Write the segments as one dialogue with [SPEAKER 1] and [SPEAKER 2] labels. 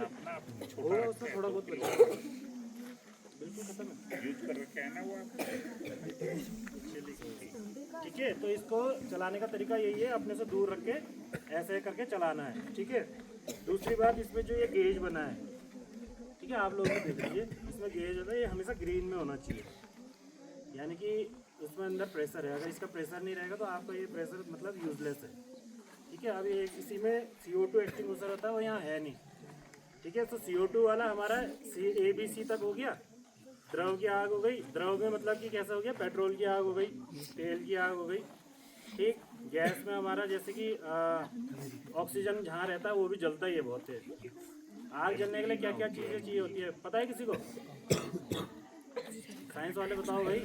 [SPEAKER 1] अपना छोटा उसमें थोड़ा बहुत बचा बिल्कुल खत्म है, यूज कर रखे हैं ना वो आप। ठीक है, तो इसको चलाने का तरीका यही है, अपने से दूर रख के ऐसे करके चलाना है। ठीक है, दूसरी बात, इसमें जो ये गेज बना है, ठीक है, आप लोग देख लीजिए, इसमें गेज होता है, ये हमेशा ग्रीन में होना चाहिए, यानी कि उसमें अंदर प्रेशर है। अगर इसका प्रेशर नहीं रहेगा तो आपका ये प्रेशर मतलब यूजलेस है। ठीक है, अब ये इसी में CO2 एक्सटिंग्विशर होता है, वो यहाँ है नहीं। ठीक है, तो CO2 वाला हमारा ABC तक हो गया। द्रव की आग हो गई, द्रव में मतलब कि कैसा हो गया, पेट्रोल की आग हो गई, तेल की आग हो गई। ठीक, गैस में हमारा जैसे कि ऑक्सीजन जहाँ रहता है वो भी जलता ही है बहुत तेज। आग जलने के लिए क्या क्या चीज़ें चाहिए होती है पता है किसी को? साइंस वाले बताओ भाई।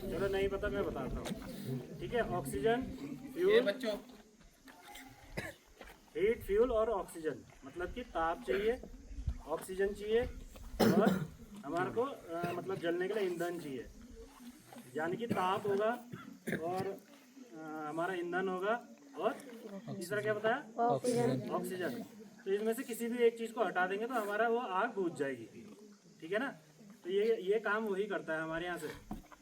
[SPEAKER 1] चलो नहीं पता, मैं बताता हूँ। ठीक है, ऑक्सीजन, फ्यूल, हीट, फ्यूल और ऑक्सीजन, मतलब कि ताप चाहिए, ऑक्सीजन चाहिए और हमारे को मतलब जलने के लिए ईंधन चाहिए। यानी कि ताप होगा और हमारा ईंधन होगा और तीसरा क्या बताया? ऑक्सीजन। तो इसमें से किसी भी एक चीज़ को हटा देंगे तो हमारा वो आग बुझ जाएगी। ठीक है ना, तो ये काम वही करता है हमारे यहाँ से।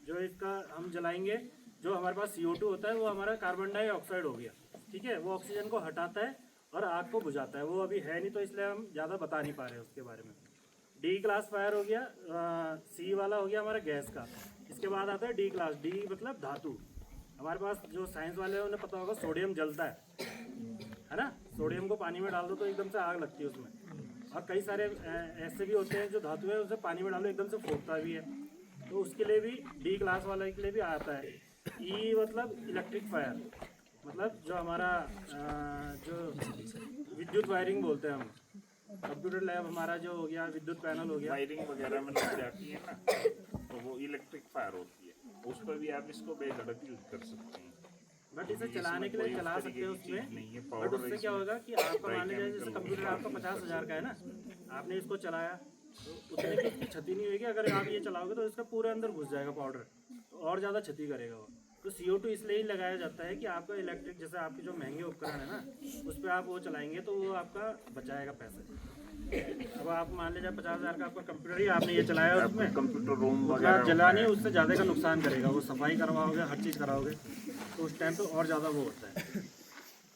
[SPEAKER 1] जो इसका हम जलाएंगे, जो हमारे पास CO2 होता है वो हमारा कार्बन डाइऑक्साइड हो गया। ठीक है, वो ऑक्सीजन को हटाता है और आग को बुझाता है। वो अभी है नहीं तो इसलिए हम ज़्यादा बता नहीं पा रहे हैं उसके बारे में। D क्लास फायर हो गया, C वाला हो गया हमारा गैस का। इसके बाद आता है D क्लास। D मतलब धातु। हमारे पास जो साइंस वाले हैं उन्हें पता होगा, सोडियम जलता है ना। सोडियम को पानी में डाल दो तो एकदम से आग लगती है उसमें। और कई सारे ऐसे भी होते हैं जो धातु है उसे पानी में डालो एकदम से फूटता भी है, तो उसके लिए भी D क्लास वाले के लिए भी आता है। E मतलब इलेक्ट्रिक फायर, मतलब जो हमारा जो विद्युत वायरिंग बोलते हैं हम, कंप्यूटर लैब हमारा जो हो गया, विद्युत पैनल हो गया,
[SPEAKER 2] वायरिंग वगैरह में लग जाती है ना, तो वो इलेक्ट्रिक फायर होती है, उस पर भी आप इसको बेधड़क यूज कर सकते हैं।
[SPEAKER 1] बट इसे चलाने के लिए चला सकते हैं उसमें। बट उससे क्या होगा कि आपका मान लीजिए जैसे कंप्यूटर आपका 50,000 का है ना, आपने इसको चलाया तो उतने की इसकी क्षति नहीं होगी। अगर आप ये चलाओगे तो इसका पूरे अंदर घुस जाएगा पाउडर, तो और ज़्यादा क्षति करेगा वो। तो CO2 इसलिए ही लगाया जाता है कि आपका इलेक्ट्रिक, जैसे आपके जो महंगे उपकरण है ना उस पर आप वो चलाएंगे तो वो आपका बचाएगा पैसे। अब आप मान लीजिए 50,000 का आपका कंप्यूटर ही आपने ये चलाया, उसमें
[SPEAKER 2] कंप्यूटर रूम
[SPEAKER 1] उतना जला नहीं, उससे ज़्यादा का नुकसान करेगा। वो सफाई करवाओगे, हर चीज़ कराओगे तो उस टाइम पे और ज़्यादा वो होता है।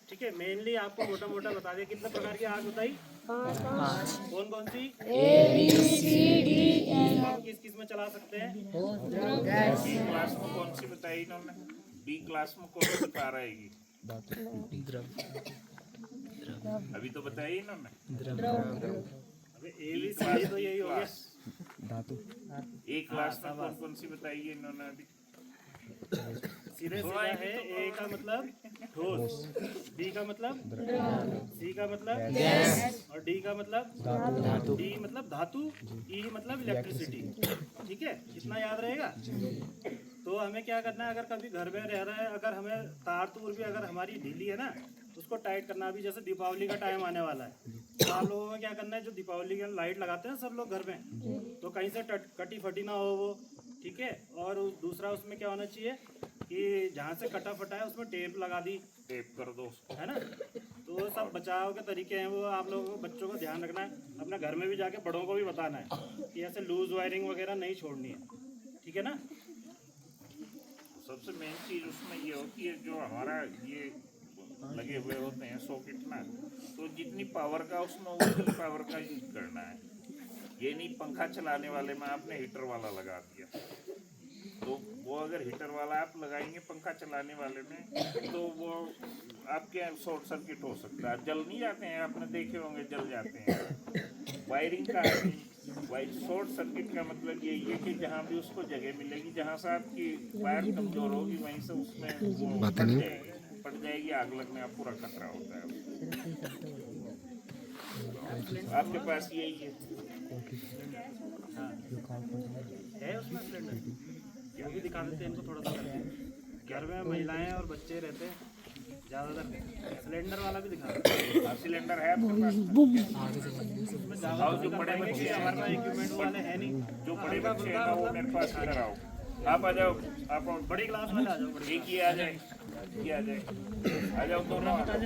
[SPEAKER 1] ठीक है, मेनली आपको मोटा मोटा बता दिया। कितने प्रकार की आग बताई? 5। कौन कौन सी? आप किस किस में चला सकते हैं?
[SPEAKER 2] बी क्लास में कौन सी बताई इन्होंने? बी क्लास में कौन सी कार आएगी? अभी तो बताई इन्होंने।
[SPEAKER 1] अबे ABC तो यही हो गया।
[SPEAKER 3] धातु।
[SPEAKER 2] ए क्लास में कौन कौन सी बताई है इन्होंने अभी?
[SPEAKER 1] सीधे सीधा है। A का मतलब ठोस, B का मतलब C का मतलब गैस और D का मतलब धातु। D मतलब धातु, E मतलब इलेक्ट्रिसिटी। ठीक है, इतना याद रहेगा। तो हमें क्या करना है, अगर कभी घर में रह रहा है, अगर हमें तार तूर भी अगर हमारी ढीली है ना, उसको टाइट करना। अभी जैसे दीपावली का टाइम आने वाला है, तो आप लोगों में क्या करना है, जो दीपावली की लाइट लगाते हैं सब लोग घर में, तो कहीं से कटी फटी ना हो वो। ठीक है, और दूसरा उसमें क्या होना चाहिए कि जहाँ से कटा फटा है उसमें टेप लगा दी,
[SPEAKER 2] टेप कर दो उसको,
[SPEAKER 1] है ना। तो वो सब बचाव के तरीके हैं, वो आप लोगों को बच्चों को ध्यान रखना है। अपने घर में भी जाके बड़ों को भी बताना है कि ऐसे लूज वायरिंग वगैरह नहीं छोड़नी है। ठीक है ना।
[SPEAKER 2] सबसे मेन चीज उसमें ये होती है, जो हमारा ये लगे हुए होते हैं सॉकेट ना, तो जितनी पावर का उसमें उतनी पावर का यूज करना है। ये नहीं पंखा चलाने वाले में आपने हीटर वाला लगा दिया, तो वो अगर हीटर वाला आप लगाएंगे पंखा चलाने वाले में तो वो आपके शॉर्ट सर्किट हो सकता है। जल नहीं जाते हैं, आपने देखे होंगे जल जाते हैं। वायरिंग का शॉर्ट सर्किट का मतलब यही है कि जहाँ भी उसको जगह मिलेगी, जहाँ से आपकी वायर कमजोर होगी वहीं से उसमें वो फट जाएगी, आग लगने का पूरा खतरा होता है। आपके पास यही है।
[SPEAKER 1] है उसमें सिलेंडर, वो भी दिखा देते हैं इनको थोड़ा सा करके। घर में महिलाएं और बच्चे रहते हैं ज़्यादातर, सिलेंडर वाला भी दिखा देते हैं।
[SPEAKER 2] सिलेंडर है आपके पास?
[SPEAKER 1] उसमें ज़्यादा
[SPEAKER 2] जो बड़े बच्चे
[SPEAKER 1] हमारे पास इक्विपमेंट वाले हैं नहीं।
[SPEAKER 2] जो बड़े बच्चे हैं ना वो मेरे पास लेकर आओ। आप आ जाओ, आप
[SPEAKER 1] बड़ी क्लास में आ जाओ, बड़ी
[SPEAKER 2] एक ही आ जाए, ये आ जाए, आ जाओ दोनों आ जाओ।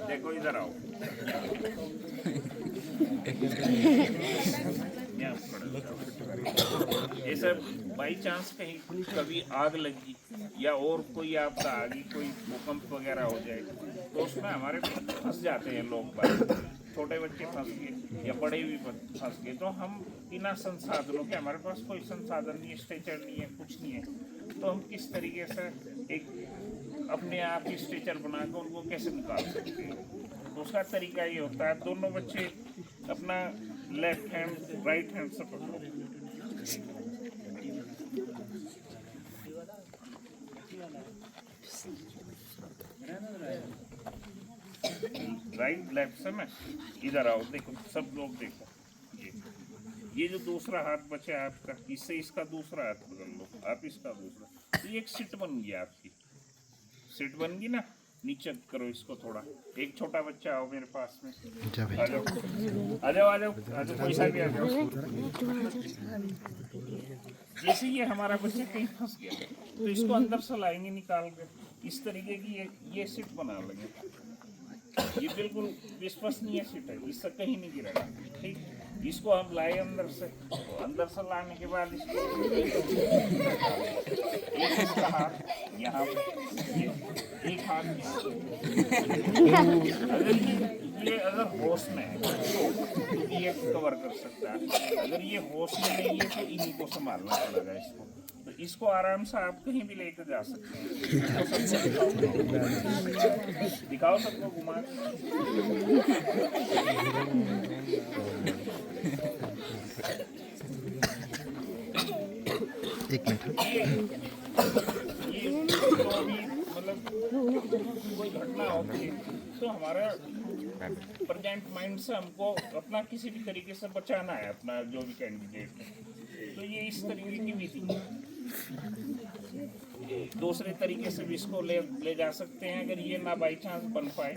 [SPEAKER 2] देखो इधर आओ, यहाँ खड़े हो। ये सब बाई चांस कहीं कभी आग लगी या और कोई आपदा आ गई, कोई भूकंप वगैरह हो जाए, तो उसमें हमारे फंस जाते हैं लोग बाहर, छोटे बच्चे फंस गए या बड़े भी फंस गए, तो हम बिना संसाधनों के, हमारे पास कोई संसाधन नहीं है, स्ट्रेचर नहीं है, कुछ नहीं है, तो हम किस तरीके से एक अपने आप ही स्ट्रेचर बनाकर उनको कैसे निकाल सकते हैं। तो उसका तरीका ये होता है, दोनों बच्चे अपना लेफ्ट हैंड राइट हैंड से पकड़ो, राइट लेफ्ट से मैं इधर आओ, देखो सब लोग देखो, ये जो दूसरा हाथ बचा है आपका, इससे इसका दूसरा हाथ बदल लो, आप इसका दूसरा, तो ये एक सिट बन गई आपकी, सिट बन गई ना। नीचे करो इसको थोड़ा, एक छोटा बच्चा आओ मेरे पास में, आ जाओ आ जाओ आ जाओ आ जाओ, कोई सा भी आ जाओ। जैसे ये हमारा बच्चा कहीं फंस गया तो इसको अंदर से लाएंगे निकाल के, इस तरीके की ये सिट बना लेंगे, ये बिल्कुल विश्वसनीय सीट है, इससे कहीं नहीं गिरेगा, ठीक। इसको हम लाए अंदर से, तो अंदर से लाने के बाद इसको एक इसका हाथ यहाँ पे, एक हाथ अगर होश में है तो ये कवर कर सकता है, अगर ये होश में नहीं है तो इन्हीं को संभालना पड़ेगा इसको, तो इसको आराम से आप कहीं भी लेकर जा सकते हैं। दिखाओ सबको घुमा,
[SPEAKER 3] एक मिनट।
[SPEAKER 2] ये तो भी मतलब कोई घटना होती है तो हमारा प्रेजेंट माइंड से हमको अपना किसी भी तरीके से बचाना है अपना जो भी कैंडिडेट है, तो ये इस तरीके की विधि। दूसरे तरीके से भी इसको ले जा सकते हैं, अगर ये ना बाई चांस बन पाए,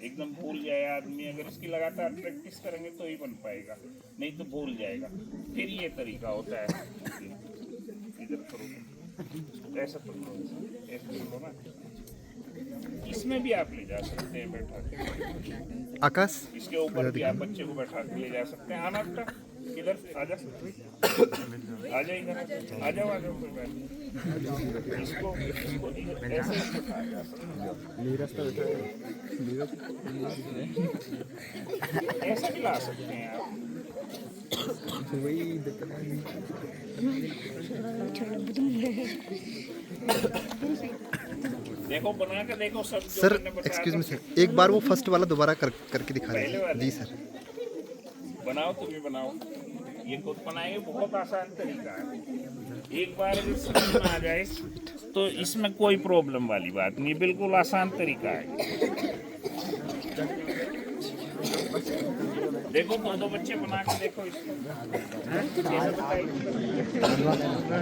[SPEAKER 2] एकदम भूल जाए आदमी, अगर इसकी लगातार प्रैक्टिस करेंगे तो ही बन पाएगा, नहीं तो भूल जाएगा। फिर ये तरीका होता है, इधर करो, ऐसा पकड़ो, ऐसा पकड़ो ना, इसमें भी आप ले जा सकते हैं बैठा के,
[SPEAKER 3] आकाश
[SPEAKER 2] इसके ऊपर भी आप बच्चे को बैठा के ले जा सकते हैं। आना का इधर आ जा, आ जाओ इधर, आ जाओ आ जाओ, इसको ऐसे बैठाया जा सकता है, ऐसे भी ला सकते हैं आप। देखो बना के देखो सब जो
[SPEAKER 3] सर,
[SPEAKER 2] मैंने बताया
[SPEAKER 3] एक्सक्यूज मी
[SPEAKER 2] था।
[SPEAKER 3] सर, एक बार वो फर्स्ट वाला दोबारा करके दिखा
[SPEAKER 2] पहले
[SPEAKER 3] दीजिए।
[SPEAKER 2] वाले?
[SPEAKER 3] जी सर।
[SPEAKER 2] बनाओ, तुम्हें बनाओ, ये खुद बनाएंगे, बहुत आसान तरीका है। एक बार अगर समझ में आ जाए तो इसमें कोई प्रॉब्लम वाली बात नहीं, बिल्कुल आसान तरीका है। देखो दो बच्चे बना के देखो इसको, कैसे बताइए।